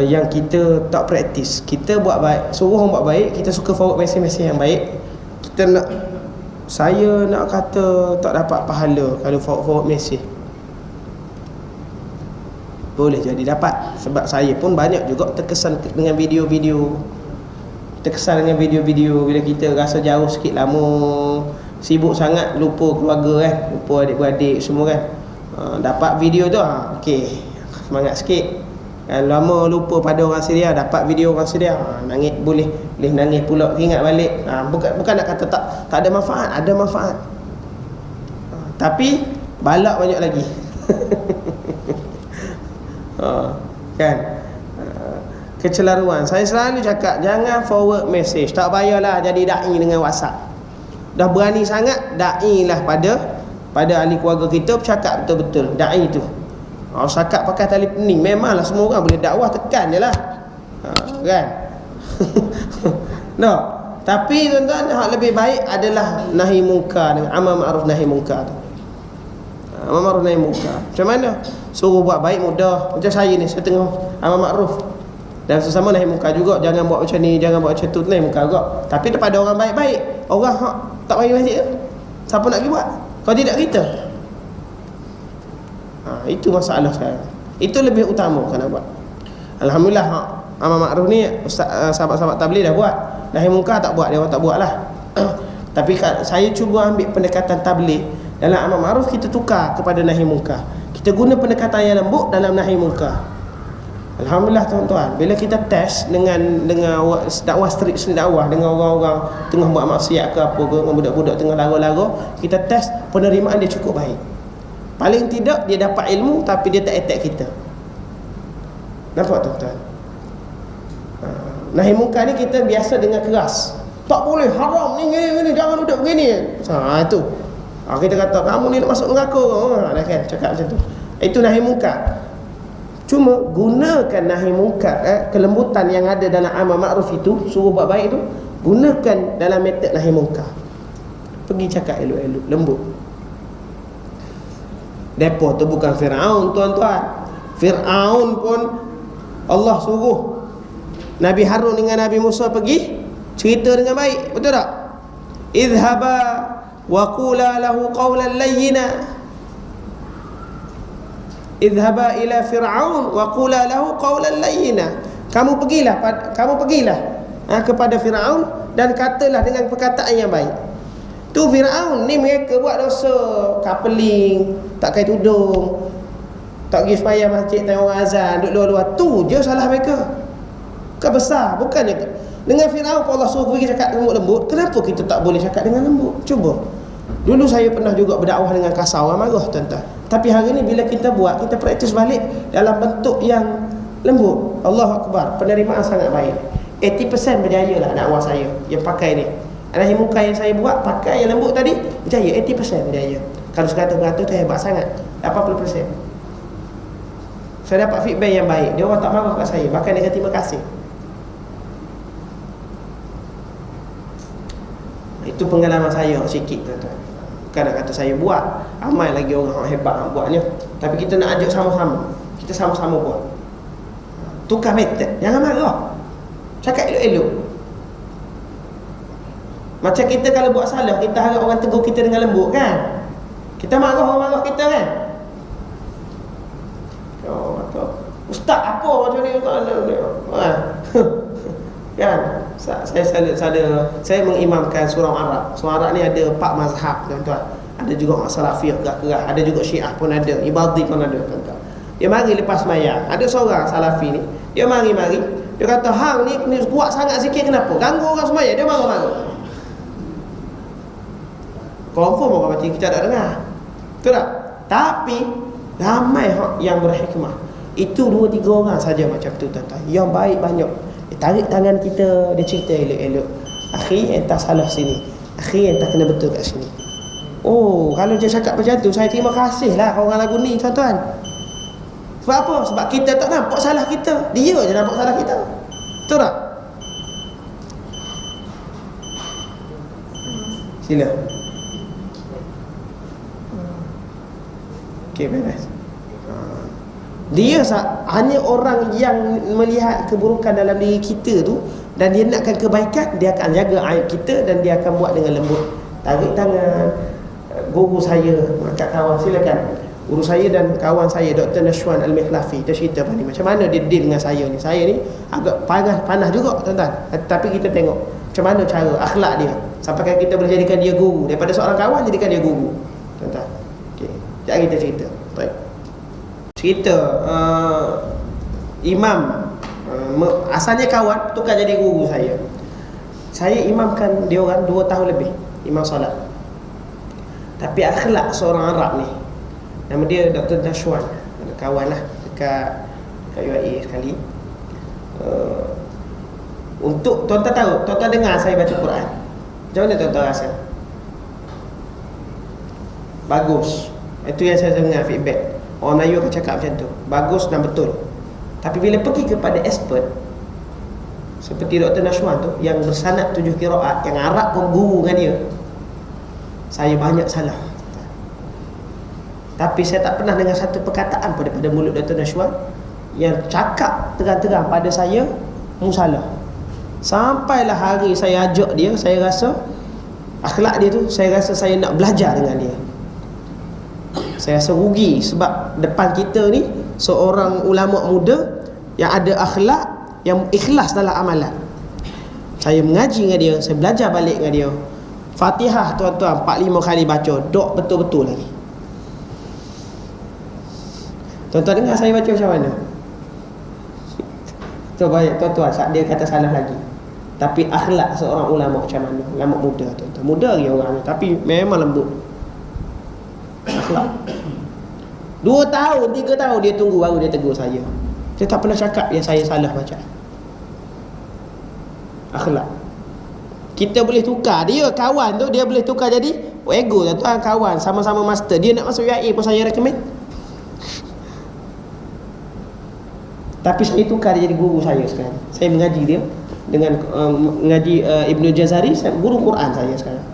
yang kita tak praktis. Kita buat baik, suruh orang buat baik, kita suka forward mesej-mesej yang baik, kita nak Saya nak kata tak dapat pahala kalau forward message. Boleh jadi dapat. Sebab saya pun banyak juga terkesan dengan video-video. Terkesan dengan video-video bila kita rasa jauh sikit, lama sibuk sangat, lupa keluarga kan, lupa adik-beradik semua kan. Dapat video tu, okey, semangat sikit. Lama lupa pada orang Syria, dapat video orang Syria, nangis, boleh nangis pula, ingat balik. Bukan nak kata tak ada manfaat, ada manfaat. Tapi balak banyak lagi. Kan? Kecelaruan. Saya selalu cakap, jangan forward message. Tak payahlah jadi da'i dengan WhatsApp. Dah berani sangat, da'i lah pada ahli keluarga kita, bercakap betul-betul da'i tu. Cakap pakai tali pening, memanglah semua orang boleh dakwah, tekan je lah. Kan? No. Tapi tuan-tuan, hak lebih baik adalah nahi mungkar dengan amar ma'ruf nahi mungkar tu. Amar ma'ruf nahi mungkar. Macam mana? Suruh buat baik mudah. Macam saya ni, saya tengah amar ma'ruf. Dan sesama nahi mungkar juga. Jangan buat macam ni, jangan buat macam tu, nahi mungkar juga. Tapi daripada orang baik-baik, orang tak payah masjid tu, siapa nak pergi buat? Kalau tidak kita. Itu masalah saya. Itu lebih utama kan buat. Alhamdulillah amar ma'ruf ni sahabat-sahabat tabligh dah buat. Nahi mungkar tak buat, dia orang tak buat lah. Tapi saya cuba ambil pendekatan tabligh. Dalam amar ma'ruf kita tukar kepada nahi mungkar. Kita guna pendekatan yang lembut dalam nahi mungkar. Alhamdulillah tuan-tuan, bila kita test dengan dakwah street dakwah dengan orang-orang tengah buat maksiat ke apa ke, dengan budak-budak tengah lara-lara, kita test penerimaan dia cukup baik. Paling tidak dia dapat ilmu, tapi dia tak attack kita. Nampak tuan-tuan? Nahi mungkar ni kita biasa dengan keras. Tak boleh, haram ni, gini, jangan duduk begini. Itu. Kita kata, kamu ni nak masuk neraka. Dah kan, cakap macam tu. Itu nahi mungkar. Cuma gunakan nahi mungkar, kelembutan yang ada dalam amar ma'ruf itu, suruh buat baik tu, gunakan dalam metod nahi mungkar. Pergi cakap elok-elok, lembut. Depa tu bukan Fir'aun tuan-tuan. Fir'aun pun Allah suruh Nabi Harun dengan Nabi Musa pergi cerita dengan baik, betul tak? Idhaba wa qula lahu qawlan layyina. Idhaba ila Fir'aun wa qula lahu qawlan layyina. Kamu pergilah kepada Fir'aun dan katalah dengan perkataan yang baik. Tu Fir'aun ni mereka buat dosa coupling, tak pakai tudung, tak pergi sembahyang masjid tengok orang azan, duduk luar-luar. Tu je salah mereka. Bukan besar, bukannya dengan Fir'aun Allah suruh pergi cakap lembut-lembut. Kenapa kita tak boleh cakap dengan lembut? Cuba. Dulu saya pernah juga berdakwah dengan kasar, orang marah tuan-tuan. Tapi hari ni bila kita buat, kita praktis balik dalam bentuk yang lembut. Allahu Akbar, penerimaan sangat baik. 80% berjaya lah dakwah saya yang pakai ni. Nahi mungkar yang saya buat, pakai yang lembut tadi, berjaya, 80% berjaya. Kalau 100% tu hebat sangat, 80%. Saya dapat feedback yang baik. Dia orang tak marah kat saya, bahkan dia kata terima kasih. Itu pengalaman saya sikit tuan-tuan. Bukan nak kata saya buat, ramai lagi orang hebat yang buatnya. Tapi kita nak ajak sama-sama. Kita sama-sama buat. Tukar metod, jangan marah. Cakap elok-elok. Macam kita kalau buat salah, kita harap orang tegur kita dengan lembut kan? Kita marah orang marah kita kan? Ustaz apa macam ni? Kan? Saya mengimamkan surau Arab. Surau Arab ni ada 4 mazhab tuan-tuan. Ada juga Salafiyah gerak-gerak, ada juga Syiah pun ada, Ibadhi pun ada tuan-tuan. Dia mari lepas sembahyang, ada seorang Salafi ni, dia mari dia kata, hang ni kuat sangat sikit kenapa? Ganggu orang sembahyang, dia marah-marah. Confirm orang baca kita tak dengar. Betul tak? Tapi ramai yang berhikmah. Itu 2-3 orang saja macam tu tuan-tuan. Yang baik banyak. Dia tarik tangan kita, dia cerita elok-elok. Akhi, entah salah sini. Akhi, entah kena betul kat sini. Oh, kalau dia cakap macam tu, saya terima kasih lah orang lagu ni tuan-tuan. Sebab apa? Sebab kita tak nampak salah kita. Dia je nampak salah kita. Betul tak? Sila. Okey, beres. Dia hanya orang yang melihat keburukan dalam diri kita tu dan dia nakkan kebaikan, dia akan jaga aib kita dan dia akan buat dengan lembut. tarik tangan guru saya kat kawan, silakan. Guru saya dan kawan saya Dr. Nashwan Al-Mikhlafi, dia cerita ni macam mana dia deal dengan saya ni. Saya ni agak panas juga tuan-tuan, tapi kita tengok macam mana cara akhlak dia sampai kita boleh jadikan dia guru, daripada seorang kawan jadikan dia guru, tuan-tuan. Okey, sekejap kita cerita. Baik. Cerita imam asalnya kawan tukar jadi guru saya. Saya imamkan dia orang 2 tahun lebih, imam solat. Tapi akhlak seorang Arab ni, nama dia Dr. Nashwan, kawan lah dekat UAE sekali. Untuk tuan-tuan tahu, tuan-tuan dengar saya baca Quran, macam mana tuan-tuan rasa? Bagus. Itu yang saya dengar feedback. Orang Melayu akan cakap macam tu, bagus dan betul. Tapi bila pergi kepada expert seperti Dr. Nashwan tu, yang bersanad 7 qiraat, yang Arab pun guru dengan dia, saya banyak salah. Tapi saya tak pernah dengar satu perkataan pun daripada mulut Dr. Nashwan yang cakap terang-terang pada saya musalah. Sampailah hari saya ajak dia, saya rasa akhlak dia tu, saya rasa saya nak belajar dengan dia. Saya rasa rugi sebab depan kita ni seorang ulama muda yang ada akhlak, yang ikhlas dalam amalan. Saya mengaji dengan dia, saya belajar balik dengan dia. Fatihah tuan-tuan 4-5 kali baca, dok betul-betul lagi. Tuan-tuan dengar saya baca macam mana? Tuan-tuan, dia kata salah lagi. Tapi akhlak seorang ulama macam mana? Ulama muda tuan-tuan. Muda lagi orang ni, tapi memang lembut. Akhlak. 2 tahun, 3 tahun dia tunggu baru dia tegur saya. Dia tak pernah cakap yang saya salah baca. Akhlak. Kita boleh tukar, dia kawan tu, dia boleh tukar jadi ego tuan-tuan, kawan, sama-sama master. Dia nak masuk UAE pun saya recommend. Tapi saya tukar dia jadi guru saya sekarang. Saya mengaji dia dengan mengaji Ibnu Jazari, guru Quran saya sekarang.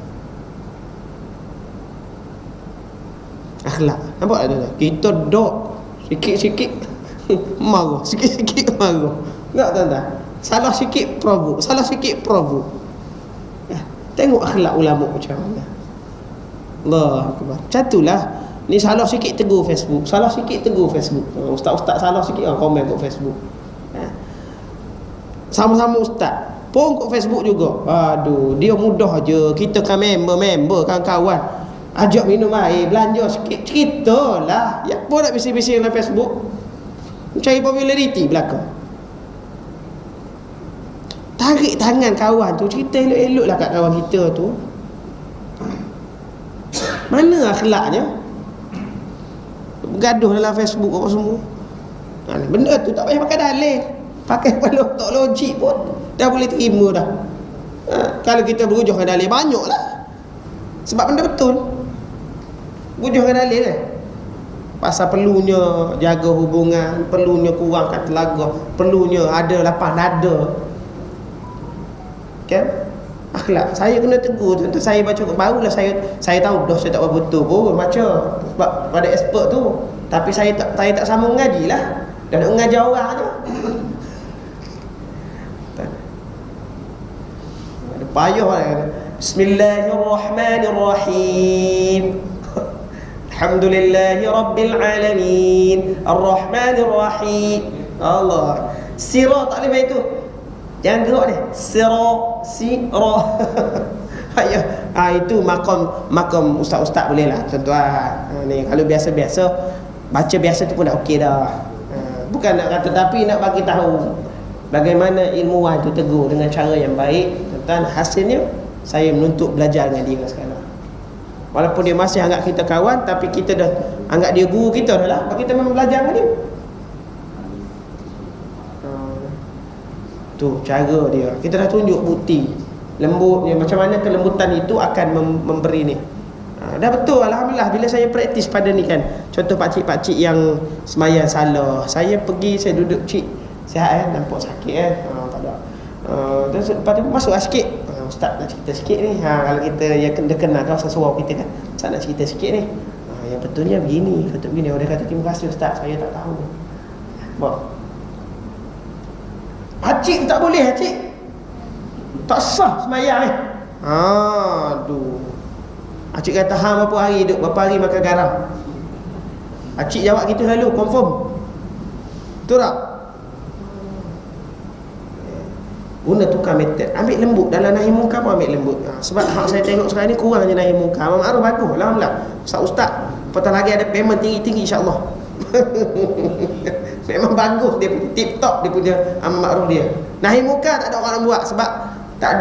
Akhlak. Nampak tak? Kita dok sikit-sikit marah, sikit-sikit marah. Enggak tuan-tuan? Salah sikit provoke, salah sikit provoke. Tengok akhlak ulama macam mana. Allahu Akbar. Catulah. Ni salah sikit tegur Facebook, salah sikit tegur Facebook. Ustaz-ustaz salah sikit orang komen kat Facebook. Sama-sama ustaz pun kat Facebook juga. Aduh, dia mudah je. Kita kan member, kawan-kawan, ajak minum air, belanja sikit, ceritalah. Ya pun nak bising-bising dalam Facebook, cari populariti belakang. Tarik tangan kawan tu, cerita elok-eloklah kat kawan kita tu. Mana akhlaknya? Bergaduh dalam Facebook apa semua. Benda tu tak payah pakai dalil, pakai pelotok logik pun dah boleh terima dah. Kalau kita berujuh dengan dalil, banyaklah. Sebab benda betul. Berujuh dengan dalil kan? Pasal perlunya jaga hubungan, perlunya kurangkan telaga, perlunya ada lapang dada. Kan? Akhlak. Saya kena tegur tu, saya baca barulah saya tahu dah saya tak apa betul pun baca sebab pada expert tu. Tapi saya tak sama mengaji lah. Dah nak mengajar orang je. Ada payah lah. Bismillahirrahmanirrahim. Alhamdulillahi rabbil alamin. Ar-Rahmanir-Rahim. Allah. Sirah tak boleh itu. Jangan gerak ni. Sirah. Ayah. Itu makam ustaz-ustaz boleh lah tuan-tuan. Ni kalau biasa-biasa baca biasa tu pun dah okey dah. Bukan nak kata, tapi nak bagi tahu bagaimana ilmuwan tu tegur dengan cara yang baik. Tuan-tuan, hasilnya saya menuntut belajar dengan dia sekarang. Walaupun dia masih anggap kita kawan, tapi kita dah anggap dia guru kita dah lah. Kita memang belajar dengan dia. Tu cara dia. Kita dah tunjuk bukti lembutnya, macam mana kelembutan itu akan memberi ni. Dah betul, alhamdulillah. Bila saya praktis pada ni kan, contoh pakcik-pakcik yang sembahyang salah, saya pergi, saya duduk, cik sihat nampak sakit tak ada. Terus lepas tu masuklah sikit, ustaz nak cerita sikit ni. Kalau kita yang kenal kau sesuatu kita kan, ustaz nak cerita sikit ni, yang betulnya begini, betul begini. Dia kata terima kasih ustaz, saya tak tahu. Pakcik tak boleh, pakcik tak sah sembahyang ni. Aduh, Acik kata hang berapa hari duduk, berapa hari makan garam. Acik jawab gitu selalu, confirm. Betul tak? Guna tukar metod. Ambil lembut. Dalam nahi munkar pun ambil lembut. Sebab hak saya tengok sekarang ni kurang je nahi munkar. Amar ma'ruf bagus. Alhamdulillah. Ustaz, apatah lagi ada payment tinggi-tinggi insya-Allah. Memang bagus dia punya tip top, dia punya amar ma'ruf dia. Nahi munkar tak ada orang nak buat sebab tak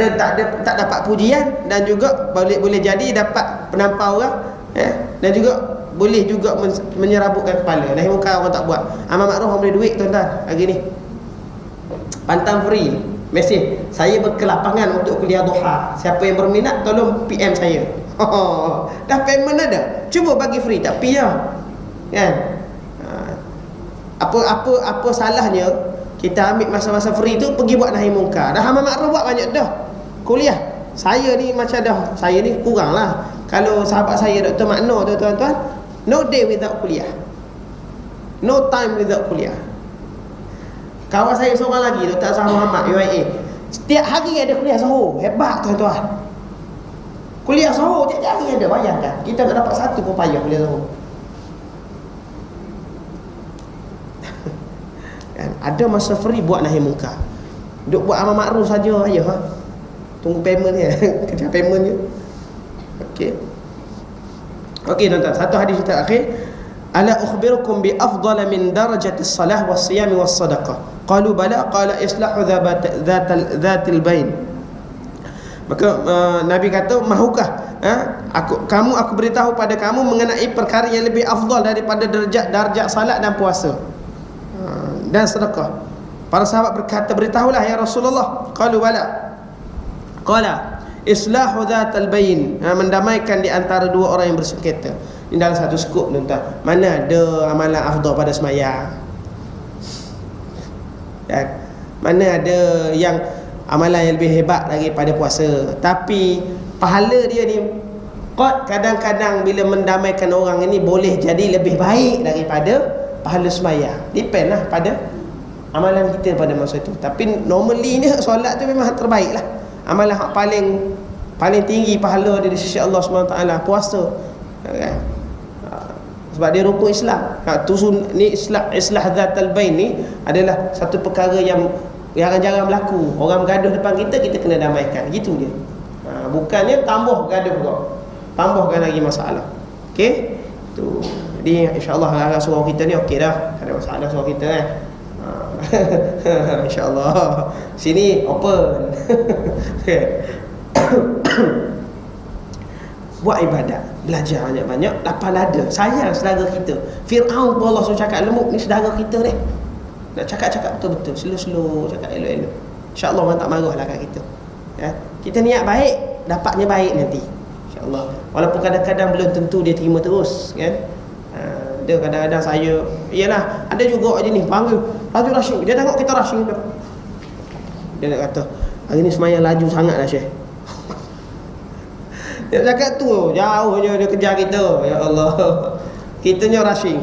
dapat pujian, dan juga boleh jadi dapat penampau orang, dan juga boleh juga menyerabutkan kepala. Nahi munkar orang tak buat. Amar ma'ruf orang boleh duit tuan-tuan hari ni. Pantang free. Mesej, saya berkelapangan untuk kuliah duha. Siapa yang berminat tolong PM saya. Dah payment ada. Cuba bagi free, tak payah. Kan? Apa salahnya kita ambil masa-masa free tu pergi buat nahi munkar. Dah amar ma'ruf buat banyak dah. Kuliah. Saya ni macam dah, saya ni kurang lah. Kalau sahabat saya Dr. Makno tu tuan-tuan, no day without kuliah. No time without kuliah. Kawan saya seorang lagi, Dr. Azhar Muhammad, UIA. Setiap hari ada kuliah zuhur. Hebat tuan-tuan. Kuliah zuhur tiap hari ada. Bayangkan, kita nak dapat satu pun payah kuliah zuhur. Ada masa free buat nahi munkar. Duk buat amar ma'ruf saja aja. Tunggu payment dia. Kejar payment dia. Okey. Okey tuan-tuan, satu hadis terakhir. Ala ukhbirukum bi afdala min darajati as-salah was-siyam was-sadaqah. Qalu bala, qala islahu dhatil bain. Maka Nabi kata, mahukah aku beritahu pada kamu mengenai perkara yang lebih afdal daripada darjat salat dan puasa dan sedekah. Para sahabat berkata, beritahulah ya Rasulullah. Qalu bala. Qala islahu dhatil bain, mendamaikan di antara dua orang yang bersengketa. Ini dalam satu skop tuan-tuan. Mana ada amalan afdal pada sembahyang? Mana ada yang amalan yang lebih hebat daripada puasa? Tapi pahala dia ni kadang-kadang bila mendamaikan orang ini boleh jadi lebih baik daripada pahala sembahyang. Depend lah pada amalan kita pada masa itu. Tapi normally ni solat tu memang terbaik lah. Amalan yang paling tinggi pahala dia di sisi Allah SWT. Puasa, kan? Sebab dia rukun Islam. Ni islah dhatal bain ni adalah satu perkara yang jarang-jarang berlaku. Orang bergaduh depan kita, kita kena damaikan. Gitu dia. Bukannya tambah gaduh kau, tambahkan lagi masalah. Okey? Tu. Jadi insya-Allah agak surau kita ni okey dah. Tak ada masalah surau kita kan. Insya-Allah. Sini open. Buat ibadat, belajar banyak-banyak, dapat lada. Sayang saudara kita. Fir'aun pun Allah suruh cakap lemuk ni saudara kita ni. Nak cakap-cakap betul-betul, slow-slow, cakap elok-elok. InsyaAllah orang tak marah lah kat kita. Kita niat baik, dapatnya baik nanti. InsyaAllah. Walaupun kadang-kadang belum tentu dia terima terus, kan? Dia kadang-kadang saya, iyalah, ada juga je ni panggil laju rushing. Dia tengok kita rushing tu. Dia nak kata, hari ni semayang laju sangat lah Syekh. Dia cakap tu, jauhnya dia kejar kita. Ya Allah. Kitanya rushing.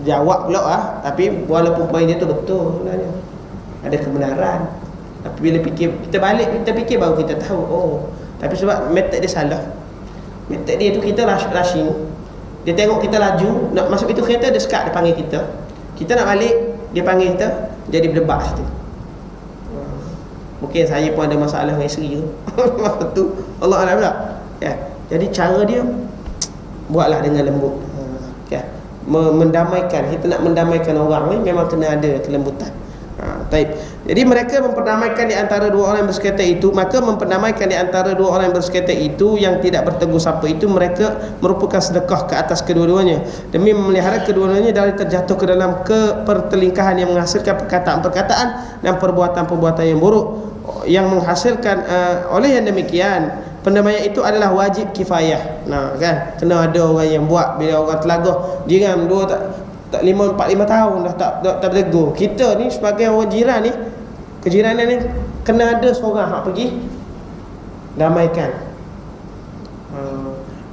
Jawab pula tapi walaupun main dia tu betul sebenarnya. Ada kebenaran. Tapi bila kita balik, kita fikir baru kita tahu. Oh, tapi sebab method dia salah. Method dia tu kita rushing. Dia tengok kita laju, nak masuk itu kereta dia sekat, dia panggil kita. Kita nak balik, dia panggil kita, jadi berdebat situ. Mungkin saya pun ada masalah dengan isteri tu. Masa tu Allah Alam tak? Ya. Jadi cara dia buatlah dengan lembut. Ya. Mendamaikan. Kita nak mendamaikan orang ni memang kena ada kelembutan. Baik. Jadi mereka memperdamaikan di antara dua orang yang bersengketa itu. Maka memperdamaikan di antara dua orang yang bersengketa itu yang tidak bertegur sapa itu, mereka merupakan sedekah ke atas kedua-duanya demi memelihara kedua-duanya dari terjatuh ke dalam kepertelingkahan yang menghasilkan perkataan-perkataan dan perbuatan-perbuatan yang buruk, yang menghasilkan oleh yang demikian pendamaian itu adalah wajib kifayah. Nah kan, kena ada orang yang buat. Bila orang telagah jiran dua tak 5 tahun dah tak bertegur. Kita ni sebagai orang jiran ni, kejiranan ni kena ada seorang hak pergi damaikan.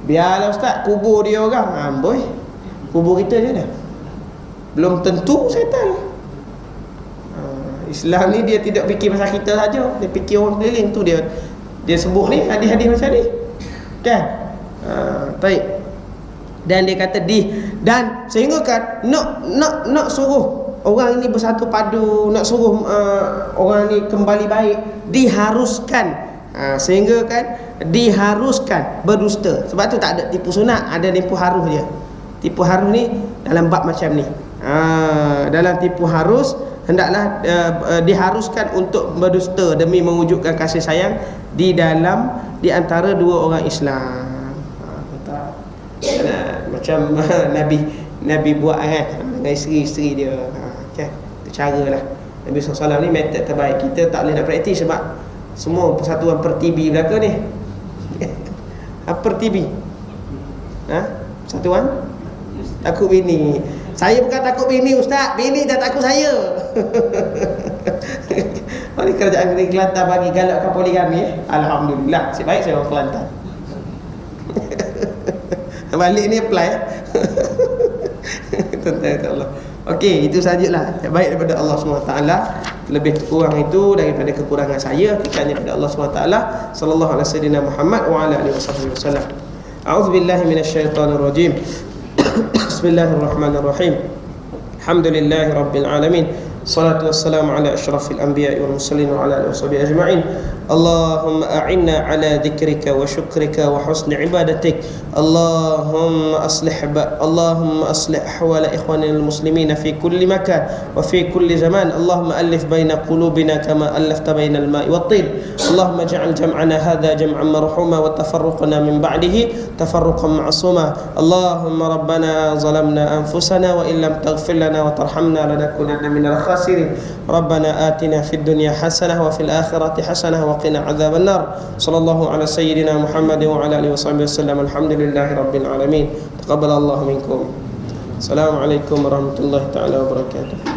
Biarlah ustaz kubur dia orang. Amboi. Kubur kita je dah. Belum tentu setan. Islam ni dia tidak fikir pasal kita saja, dia fikir orang keliling tu. Dia sebut ni hadis-hadis macam ni. Kan? Baik. Dan dia kata dan sehingga kan nak suruh orang ini bersatu padu, nak suruh orang ini kembali baik, diharuskan. Sehingga kan diharuskan berdusta. Sebab tu tak ada tipu sunat, ada tipu harus dia. Tipu harus ni dalam bab macam ni. Dalam tipu harus hendaklah diharuskan untuk berdusta demi mewujudkan kasih sayang di antara dua orang Islam. Macam Nabi buat kan dengan isteri-isteri dia. Okay. Itu caralah Nabi SAW ni metod terbaik. Kita tak boleh nak praktis sebab semua persatuan per TV belaka ni. Apa per TV? Persatuan takut bini. Saya bukan takut bini ustaz, bini dah takut saya. Mari kerajaan negeri Kelantan bagi galakkan poligami. Alhamdulillah, nasib baik saya orang Kelantan. Balik ni apply. Tentang Allah. Okey, itu sajalah. Baik daripada Allah SWT. Lebih kurang itu daripada kekurangan saya, hakikatnya daripada Allah SWT. Sallallahu alaihi wasallam Muhammad wa ala alihi wasallam. A'udzubillahi minasyaitonir rajim. Bismillahirrahmanirrahim. Alhamdulillahi rabbil alamin. Salatu wassalamu ala asyrafil anbiya'i wal mursalin wa ala alihi washabihi ajma'in. Allahumma a'inna ala dhikrika wa syukrika wa husni ibadatik. Allahumma aslih ahwala ikhwanina al-muslimina fi kulli makan wa fi kulli zaman. Allahumma alif baina qulubina kama alafta baina al-ma'i wat-tin. Allahumma ij'al jam'ana hadha jam'an marhuma wa tafarruqana min ba'dihi tafarruqan ma'suma. Allahumma rabbana zalamna anfusana wa in lam taghfir lana wa tarhamna lanakunanna minal khasirin. Rabbana atina fid dunya hasanah wa fil akhirati hasanah wa qina adzaban nar. Sallallahu ala sayyidina Muhammad wa ala alihi wasallam. Alhamdulillahi rabbil alamin. Taqabbalallahu minkum. Assalamualaikum warahmatullahi taala wabarakatuh.